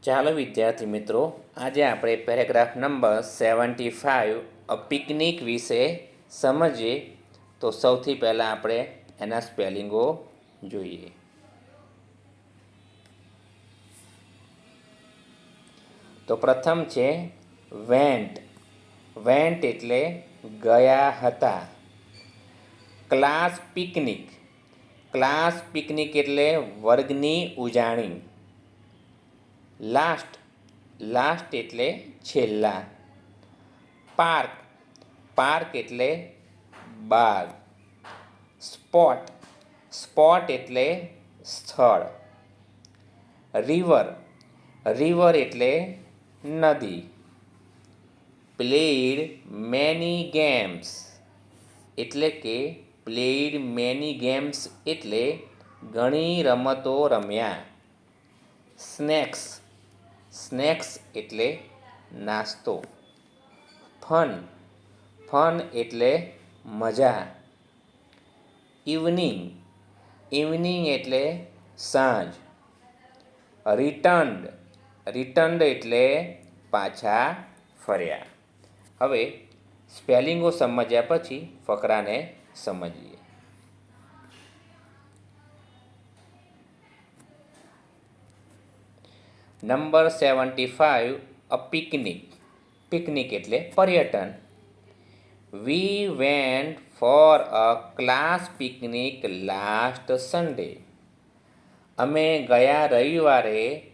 ચાલો વિદ્યાર્થી મિત્રો, આજે આપણે પેરેગ્રાફ નંબર 75 અ પિકનિક વિશે સમજીએ. તો સૌથી પહેલાં આપણે એના સ્પેલિંગો જોઈએ. તો પ્રથમ છે વેન્ટ. વેન્ટ એટલે ગયા હતા. Class picnic. ક્લાસ પિકનિક એટલે વર્ગની ઉજાણી. લાસ્ટ. લાસ્ટ એટલે છેલ્લા. પાર્ક. પાર્ક એટલે બાગ. સ્પોટ. સ્પોટ એટલે સ્થળ. રિવર. રિવર એટલે નદી. પ્લેડ મેની ગેમ્સ એટલે કે પ્લેડ મેની ગેમ્સ એટલે ઘણી રમતો રમ્યા. સ્નેક્સ. સ્નેક્સ એટલે નાસ્તો. ફન. ફન એટલે મજા. ઇવનિંગ. ઇવનિંગ એટલે સાંજ. રિટર્ન્ડ. રિટર્ન્ડ એટલે પાછા ફર્યા. હવે સ્પેલિંગો સમજ્યા પછી ફકરાને સમજીએ. Number 75 a picnic. પિકનિક એટલે પર્યટન. We went for a class picnic last Sunday. અમે ગયા રવિવારે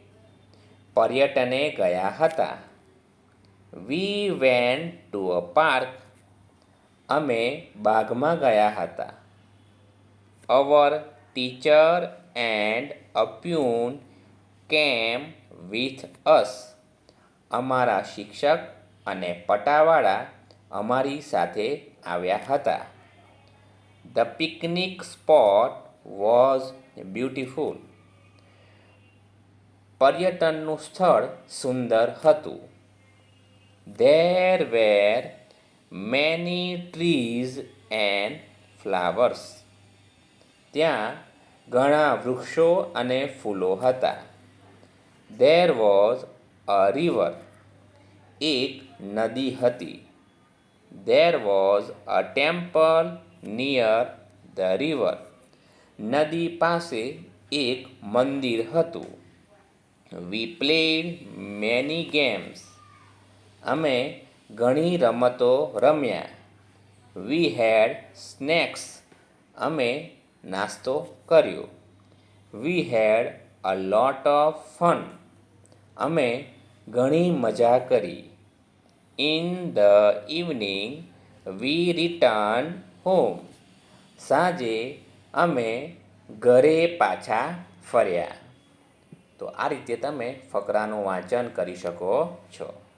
પર્યટને ગયા હતા. We went to a park. અમે બાગમાં ગયા હતા. Our teacher and a peon came with us. અમારા શિક્ષક અને પટાવાળા અમારી સાથે આવ્યા હતા. The picnic spot was beautiful. પર્યટનનું સ્થળ સુંદર હતું. There were many trees and flowers. ત્યાં ઘણા વૃક્ષો અને ફૂલો હતા. There was a river. એક નદી હતી. There was a temple near the river. નદી પાસે એક મંદિર હતું. We played many games. અમે ઘણી રમતો રમ્યા. We had snacks. અમે નાસ્તો કર્યો. We had a lot of fun. અમે ઘણી મજા કરી. In the evening we return home. સાંજે અમે ઘરે પાછા ફર્યા. તો આ રીતે તમે ફકરાનું વાંચન કરી શકો છો.